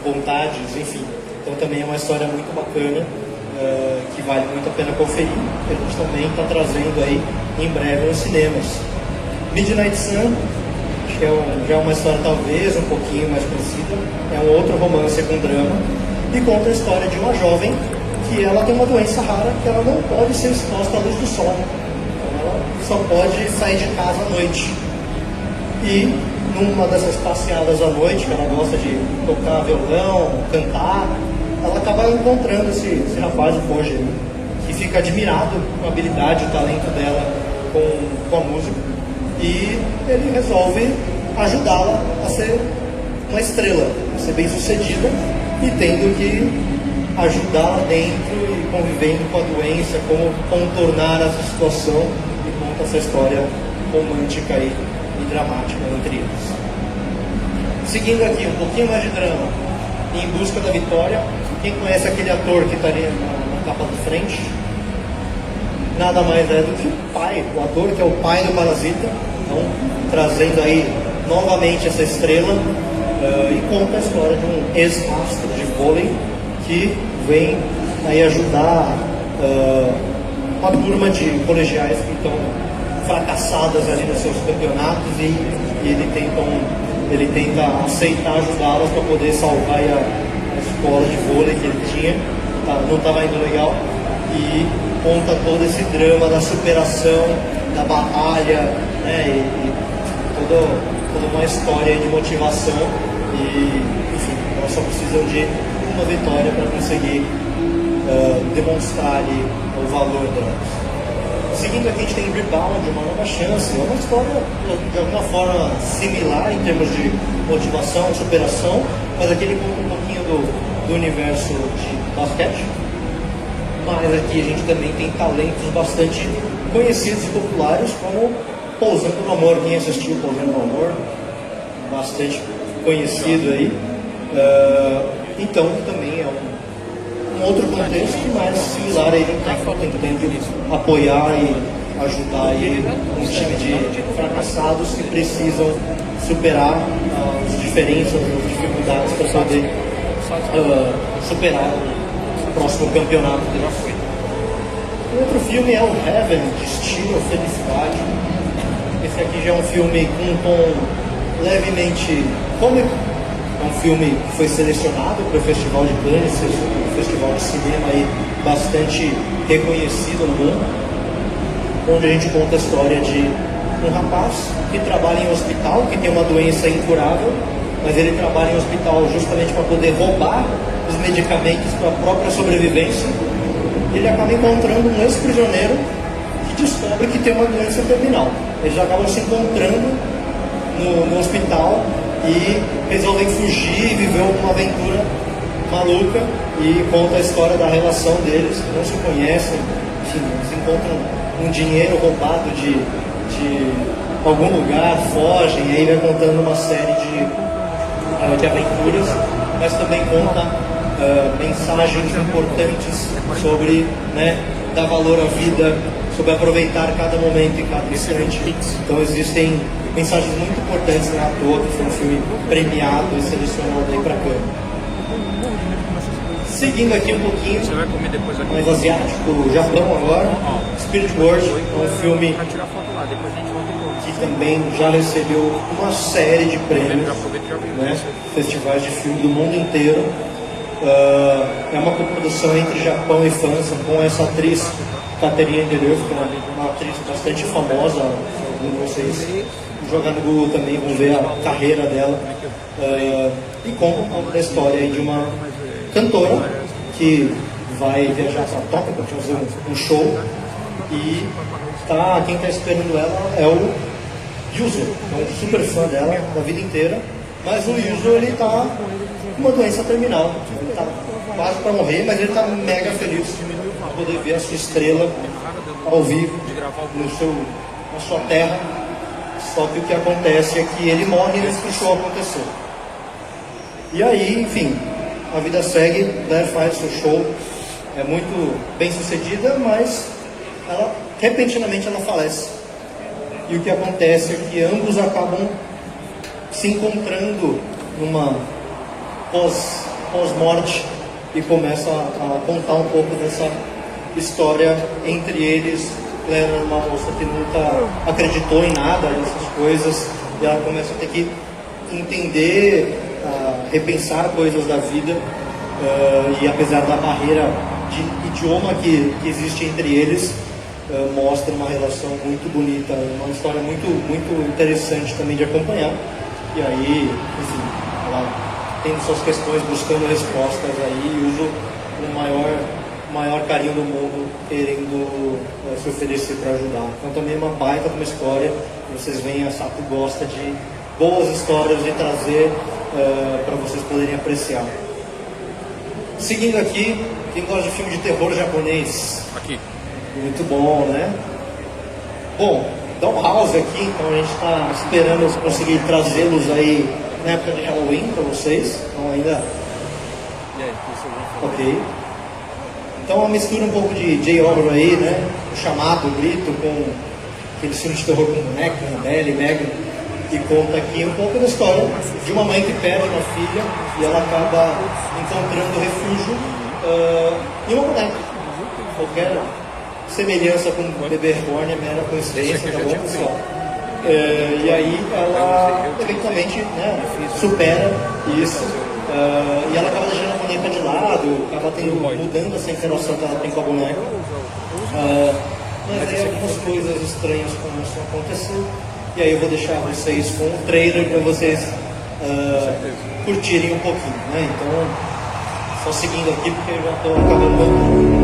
vontades, enfim. Então também é uma história muito bacana. que vale muito a pena conferir. A gente também está trazendo aí em breve nos cinemas. Midnight Sun, acho que já é uma história talvez um pouquinho mais conhecida, é um outro romance com drama, e conta a história de uma jovem que ela tem uma doença rara, que ela não pode ser exposta à luz do sol. Ela só pode sair de casa à noite. E numa dessas passeadas à noite, que ela gosta de tocar violão, cantar, ela acaba encontrando esse rapaz, o Roger, que fica admirado com a habilidade e o talento dela com a música. E ele resolve ajudá-la a ser uma estrela, a ser bem sucedida, e tendo que ajudá-la dentro e convivendo com a doença, como contornar essa situação, e conta essa história romântica e dramática entre eles. Seguindo aqui, um pouquinho mais de drama, Em Busca da Vitória. Quem conhece aquele ator que está ali na capa de frente? Nada mais é do que o pai, o ator que é o pai do Parasita. Então, trazendo aí novamente essa estrela, e conta a história de um ex-astro de vôlei que vem aí ajudar uma turma de colegiais que estão fracassadas ali nos seus campeonatos, e ele tenta aceitar ajudá-las para poder salvar a escola de vôlei que ele tinha, não estava indo legal, e conta todo esse drama da superação, da batalha, né, e toda uma história de motivação, e enfim, elas só precisam de uma vitória para conseguir demonstrar ali o valor delas. Seguindo aqui, a gente tem Rebound, Uma Nova Chance. É uma história de alguma forma similar em termos de motivação, superação, mas aqui ele conta um pouquinho do universo de basquete. Mas aqui a gente também tem talentos bastante conhecidos e populares, como Pousando no Amor. Quem assistiu Pousando no Amor? Bastante conhecido aí. Então também é um outro contexto, mas similar, ele está tentando apoiar e ajudar aí um time de fracassados que precisam superar as diferenças, as dificuldades para poder superar o próximo campeonato que já foi. O outro filme é o Heaven, Destino ou Felicidade. Esse aqui já é um filme com um tom levemente cômico. É um filme que foi selecionado para o Festival de Cannes, um festival de cinema aí bastante reconhecido no mundo, onde a gente conta a história de um rapaz que trabalha em um hospital, que tem uma doença incurável, mas ele trabalha em um hospital justamente para poder roubar os medicamentos para a própria sobrevivência. Ele acaba encontrando um ex-prisioneiro que descobre que tem uma doença terminal. Eles acabam se encontrando no hospital e resolvem fugir e viver uma aventura maluca, e conta a história da relação deles, que não se conhecem, enfim, eles encontram um dinheiro roubado de algum lugar, fogem, e aí vai contando uma série de aventuras, mas também conta mensagens importantes sobre, né, dar valor à vida, sobre aproveitar cada momento e cada instante. Então existem mensagens muito importantes na toa, que foi um filme premiado e selecionado aí para Cannes. Seguindo aqui um pouquinho mais asiático, o Japão agora, Spirit World, é um filme que também já recebeu uma série de prêmios, né, festivais de filme do mundo inteiro. É uma coprodução entre Japão e França, com essa atriz Catherine Deneuve, que é uma atriz bastante famosa. Alguns de vocês jogar no Google também vão ver a carreira dela, e conta um pouco da história aí de uma cantora que vai viajar para Tóquio para fazer um show, e quem está esperando ela é o Yuzo, é um super fã dela da vida inteira, mas o Yuzo ele está com uma doença terminal, ele está quase para morrer, mas ele está mega feliz de poder ver a sua estrela ao vivo na sua terra. Só que o que acontece é que ele morre antes que o show acontecer. E aí, enfim, a vida segue, Blair faz seu show, é muito bem sucedida, mas repentinamente ela falece. E o que acontece é que ambos acabam se encontrando numa pós-morte, e começa a contar um pouco dessa história entre eles. Claire era uma moça que nunca acreditou em nada dessas coisas e ela começa a ter que entender, repensar coisas da vida, e apesar da barreira de idioma que existe entre eles, mostra uma relação muito bonita, uma história muito interessante também de acompanhar. E aí, enfim, ela tendo suas questões, buscando respostas aí, e usa o maior carinho do mundo, querendo se oferecer para ajudar. Então também é uma baita de uma história, vocês veem, a Sato gosta de boas histórias de trazer para vocês poderem apreciar. Seguindo aqui, quem gosta de filme de terror japonês? Aqui. Muito bom, né? Bom, Dollhouse aqui, então a gente está esperando conseguir trazê-los aí na época de Halloween para vocês. Então ainda... E aí, que você vai falar? Ok. Então uma mistura um pouco de J-horror aí, né? O Chamado, o Grito, com aqueles filmes de terror com boneco, Annabelle, Megan, e conta aqui um pouco da história de uma mãe que perde uma filha e ela acaba encontrando refúgio em uma boneca. Qualquer semelhança com o bebê reborn é mera coincidência, tá bom, pessoal? E aí ela eventualmente, né, supera isso, e ela acaba deixando a boneca de lado, acaba mudando essa interação que ela tem com a boneca. Mas aí algumas coisas estranhas começam a acontecer, e aí eu vou deixar vocês com o trailer para vocês curtirem um pouquinho, né? Então, só seguindo aqui porque eu já estou acabando.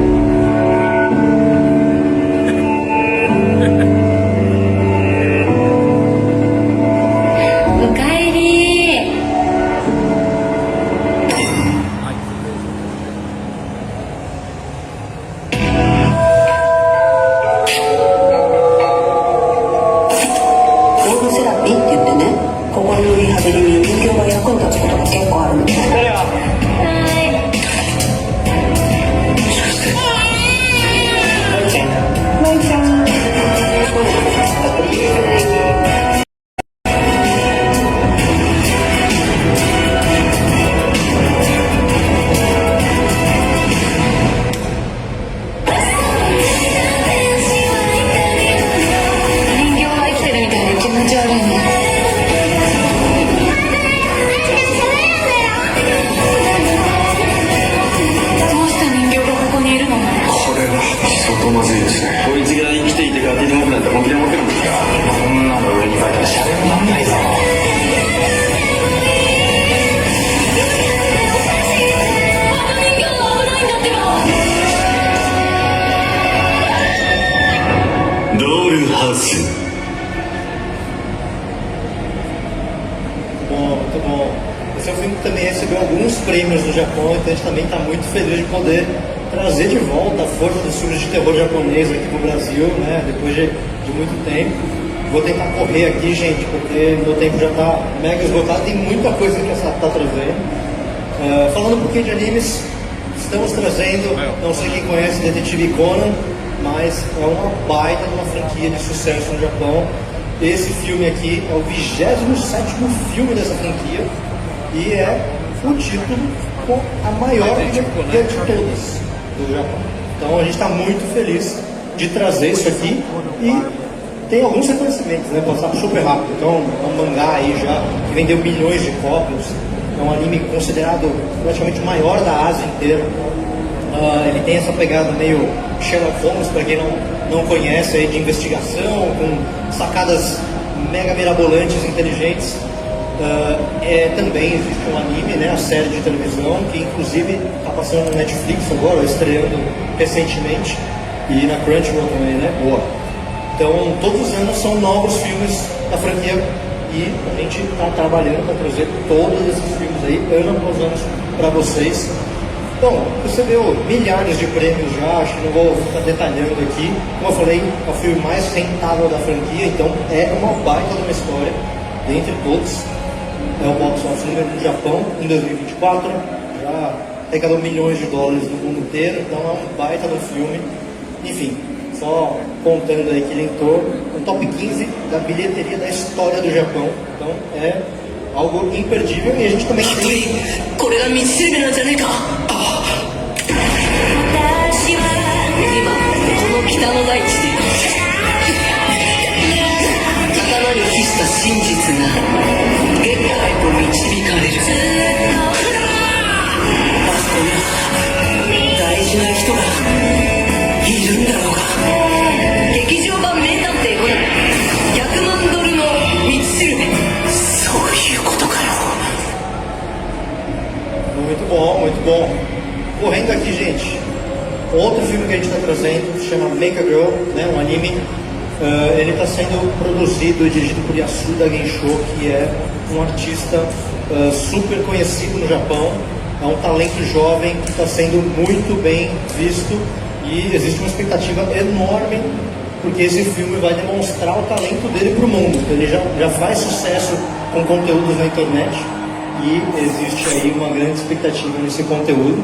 Prêmios no Japão, então a gente também está muito feliz de poder trazer de volta a força dos filmes de terror japonês aqui no Brasil, né? Depois de muito tempo. Vou tentar correr aqui, gente, porque meu tempo já está mega esgotado, tem muita coisa que essa está trazendo. Falando um pouquinho de animes, estamos trazendo, não sei quem conhece Detetive Conan, mas é uma baita de uma franquia de sucesso no Japão. Esse filme aqui é o 27º filme dessa franquia e é o título com a maior de todas do Japão. Então a gente está muito feliz de trazer isso aqui e tem alguns reconhecimentos, né? Passar super rápido. Então é um mangá aí já que vendeu milhões de cópias, é um anime considerado praticamente o maior da Ásia inteira. Ele tem essa pegada meio Sherlock Holmes, para quem não conhece, aí, de investigação, com sacadas mega mirabolantes, inteligentes. Também existe um anime, né, a série de televisão, que inclusive está passando no Netflix agora, estreando recentemente, e na Crunchyroll também, né? Boa. Então, todos os anos são novos filmes da franquia e a gente está trabalhando para trazer todos esses filmes aí, ano após ano, para vocês. Bom, recebeu milhares de prêmios já, acho que não vou ficar detalhando aqui. Como eu falei, é o filme mais rentável da franquia, então é uma baita de uma história, dentre todos. É o box office número no Japão em 2024, já arrecadou milhões de dólares no mundo inteiro, então é um baita do filme. Enfim, só contando aí que ele entrou no top 15 da bilheteria da história do Japão, então é algo imperdível, e a gente também tem これが道しるべなんじゃねえか。私は今この北の大地で頭に秘した真実が現代へと導かれる。あそこに大事な人がいるんだろうか。劇場版名探偵コナン100万ドルの道しるべ。そういうことかよ。 muito bom, muito bom. Correndo aqui, gente, outro filme que a gente está trazendo se chama Make a Girl, né, um anime. Ele está sendo produzido e dirigido por Yasuda Gensho, que é um artista super conhecido no Japão. É um talento jovem que está sendo muito bem visto, e existe uma expectativa enorme porque esse filme vai demonstrar o talento dele para o mundo. Ele já faz sucesso com conteúdos na internet e existe aí uma grande expectativa nesse conteúdo.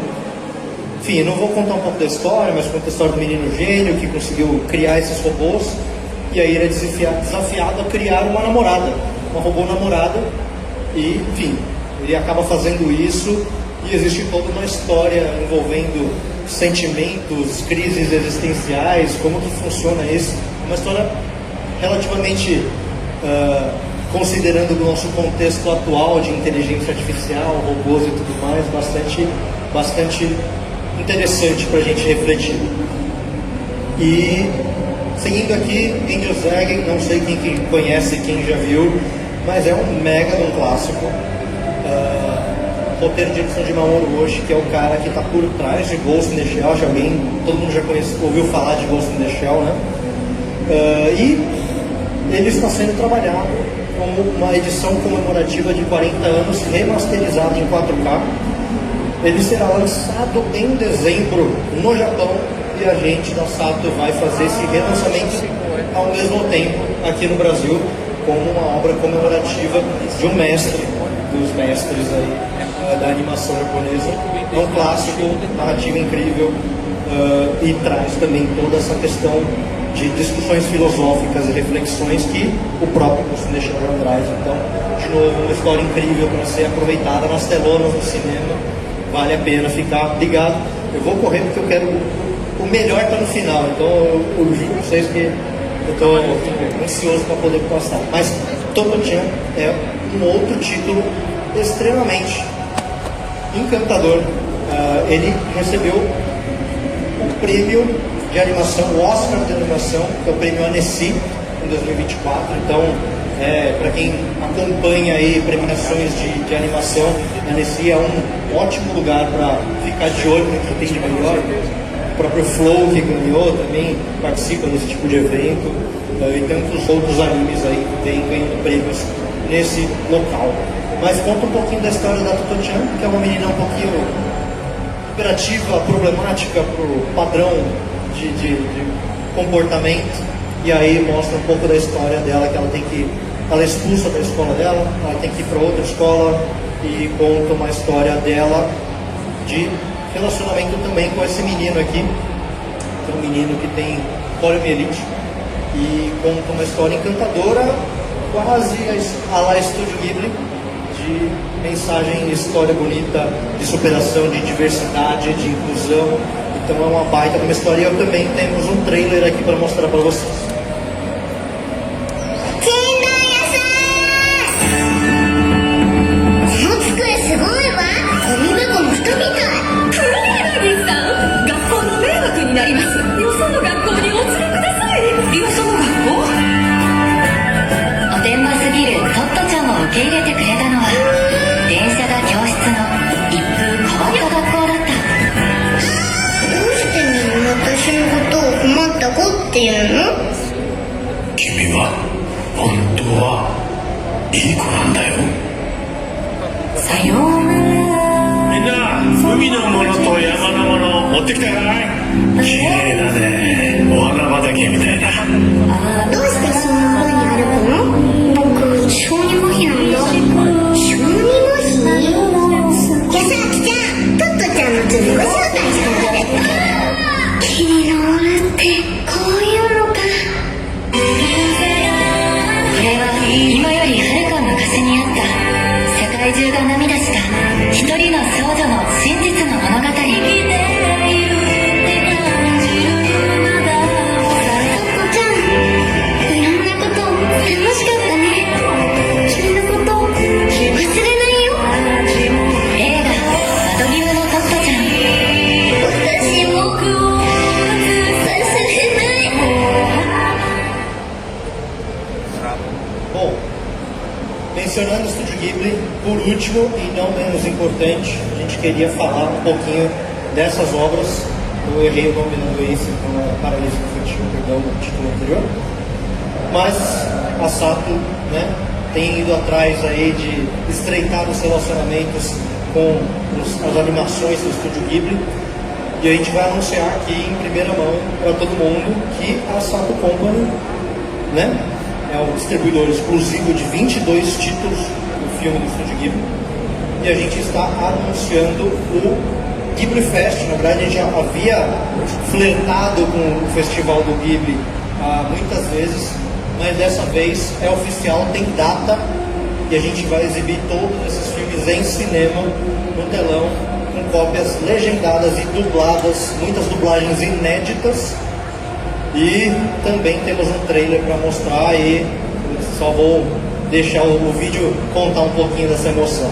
Enfim, eu não vou contar um pouco da história, mas conta a história do menino gênio que conseguiu criar esses robôs, e aí ele é desafiado a criar uma namorada, uma robô namorada, e enfim, ele acaba fazendo isso, e existe toda uma história envolvendo sentimentos, crises existenciais, como que funciona isso. Uma história relativamente, considerando o nosso contexto atual de inteligência artificial, robôs e tudo mais, bastante interessante para a gente refletir. E seguindo aqui, Angel's Egg, não sei quem conhece, quem já viu, mas é um mega de um clássico. Roteiro de edição de Mamoru Oshii, que é o cara que está por trás de Ghost in the Shell. Todo mundo já ouviu falar de Ghost in the Shell, né? E ele está sendo trabalhado como uma edição comemorativa de 40 anos, remasterizado em 4K. Ele será lançado em dezembro no Japão, e a gente da Sato vai fazer esse relançamento ao mesmo tempo aqui no Brasil, como uma obra comemorativa de um mestre dos mestres aí da animação japonesa. É um clássico, narrativa incrível, e traz também toda essa questão de discussões filosóficas e reflexões que o próprio Ghost in the Shell já traz. Então, de novo, uma história incrível para ser aproveitada nas telonas do cinema. Vale a pena ficar ligado. Eu vou correr porque eu quero o melhor para no final, então eu juro para vocês que eu estou ansioso para poder passar. Mas Toto-chan é um outro título extremamente encantador. Ele recebeu o prêmio de animação, o Oscar de animação, que é o prêmio Annecy em 2024. Então, para quem acompanha aí premiações de animação, Annecy é um ótimo lugar para ficar de olho no que tem de melhor. O próprio Flow, que ganhou, também participa desse tipo de evento, e tantos outros animes aí que tem ganhando prêmios nesse local. Mas conta um pouquinho da história da Toto-chan, que é uma menina um pouquinho imperativa, problemática pro padrão de comportamento, e aí mostra um pouco da história dela, que ela é expulsa da escola dela, ela tem que ir para outra escola, e conta uma história dela de relacionamento também com esse menino aqui, que é um menino que tem poliomielite, e conta uma história encantadora, quase a la Estúdio Ghibli, de mensagem, história bonita, de superação, de diversidade, de inclusão. Então é uma baita de uma história, e eu também temos um trailer aqui para mostrar para vocês. 受け入れてくれたのは電車が教室の一風変わった学校だった。どうしてみんな私のことを困った子っていうの？君は本当はいい子なんだよ。さようなら。みんな海のものと山のもの持ってきたかい？綺麗だね、お花畑みたいな。どうしてそんな風に歩くの？僕小児麻痺なんだ。小児麻痺？じゃあさきちゃん、トットちゃんの自己紹介してあげて。気になるってこういうのか。これは今よりはるか昔にあった mencionando o Estúdio Ghibli, por último e não menos importante, a gente queria falar um pouquinho dessas obras. Eu errei o nome do Ace, então é Paraíso Infantil, perdão, o título anterior. Mas a Sato, né, tem ido atrás aí de estreitar os relacionamentos com as animações do Estúdio Ghibli. E a gente vai anunciar aqui em primeira mão para todo mundo que a Sato Company, né, é o distribuidor exclusivo de 22 títulos do filme do Estúdio Ghibli. E a gente está anunciando o Ghibli Fest. Na verdade, a gente já havia flertado com o Festival do Ghibli muitas vezes, mas dessa vez é oficial, tem data, e a gente vai exibir todos esses filmes em cinema, no telão, com cópias legendadas e dubladas, muitas dublagens inéditas, e também temos um trailer para mostrar, e só vou deixar o vídeo contar um pouquinho dessa emoção.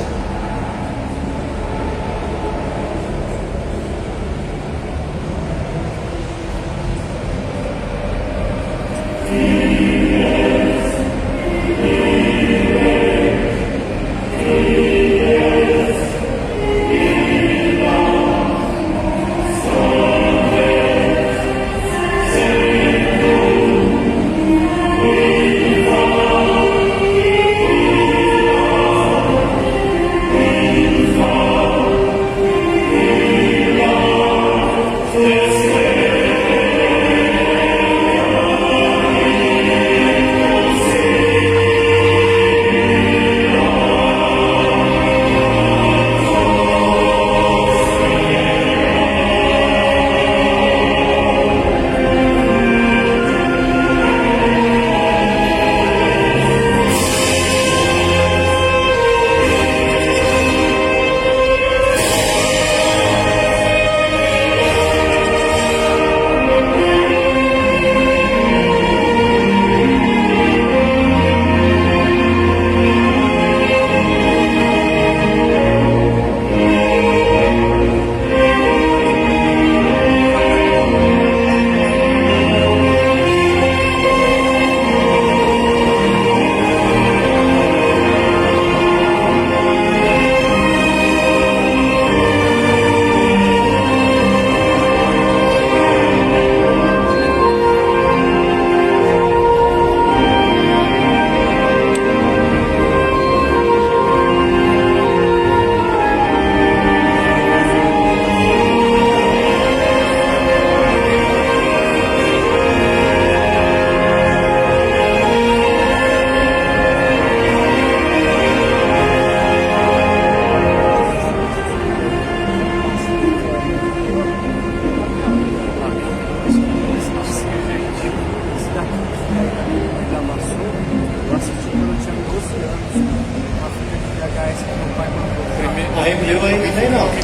A review ainda tem não. Tem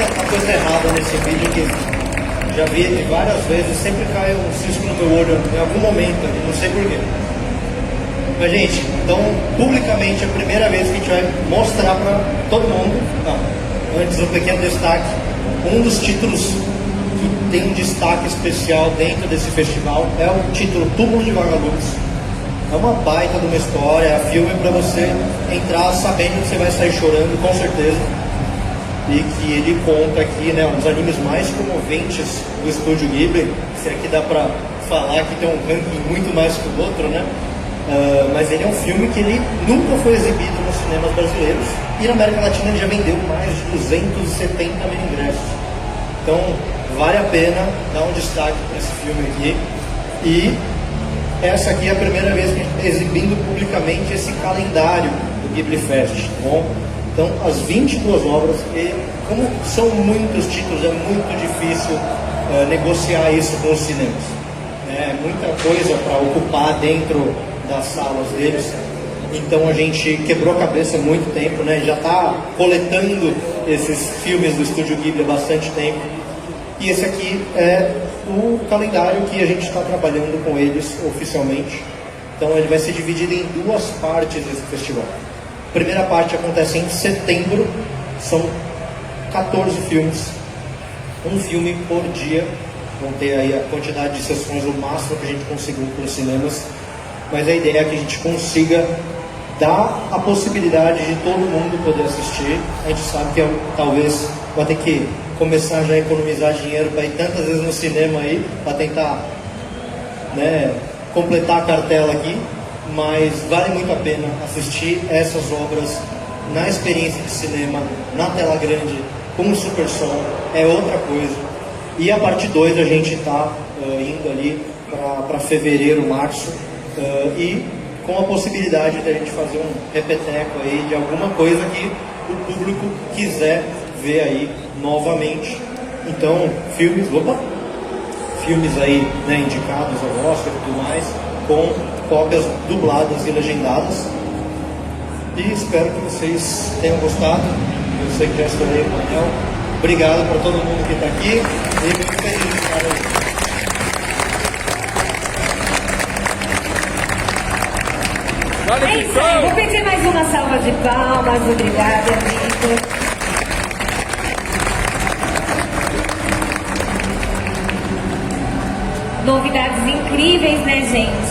uma coisa errada nesse vídeo que já vi várias vezes, sempre cai um cisco no meu olho em algum momento, não sei porquê. Mas gente, então publicamente é a primeira vez que a gente vai mostrar para todo mundo, antes um pequeno destaque, um dos títulos que tem um destaque especial dentro desse festival é o título Túmulo de Vagalumes. É uma baita de uma história, é filme para você entrar sabendo que você vai sair chorando, com certeza. E que ele conta aqui, né, um dos animes mais comoventes do Estúdio Ghibli. Se aqui dá para falar que tem um ranking muito mais que o outro, né? Mas ele é um filme que ele nunca foi exibido nos cinemas brasileiros. E na América Latina ele já vendeu mais de 270 mil ingressos. Então vale a pena dar um destaque para esse filme aqui. E essa aqui é a primeira vez que a gente está exibindo publicamente esse calendário do Ghibli Fest, tá bom? Então, as 22 obras, e como são muitos títulos, é muito difícil negociar isso com os cinemas. É muita coisa para ocupar dentro das salas deles. Então, a gente quebrou a cabeça há muito tempo, né? Já está coletando esses filmes do Estúdio Ghibli há bastante tempo. E esse aqui é o calendário que a gente está trabalhando com eles oficialmente. Então ele vai ser dividido em duas partes desse festival. A primeira parte acontece em setembro, são 14 filmes, um filme por dia, vão ter aí a quantidade de sessões, o máximo que a gente conseguiu para os cinemas, mas a ideia é que a gente consiga dar a possibilidade de todo mundo poder assistir. A gente sabe que talvez vai ter que começar já a economizar dinheiro para ir tantas vezes no cinema aí, para tentar, né, completar a cartela aqui, mas vale muito a pena assistir essas obras na experiência de cinema, na tela grande, com super som, é outra coisa. E a parte 2 a gente está indo ali para fevereiro, março, e com a possibilidade de a gente fazer um repeteco aí de alguma coisa que o público quiser ver aí novamente. Então, filmes aí, né, indicados ao Oscar e tudo mais, com cópias dubladas e legendadas. E espero que vocês tenham gostado. Eu sei que já estourei o painel. Obrigado para todo mundo que está aqui e muito feliz de estar aí. É isso aí, vou pedir mais uma salva de palmas. Obrigada, Vitor. Novidades incríveis, né, gente?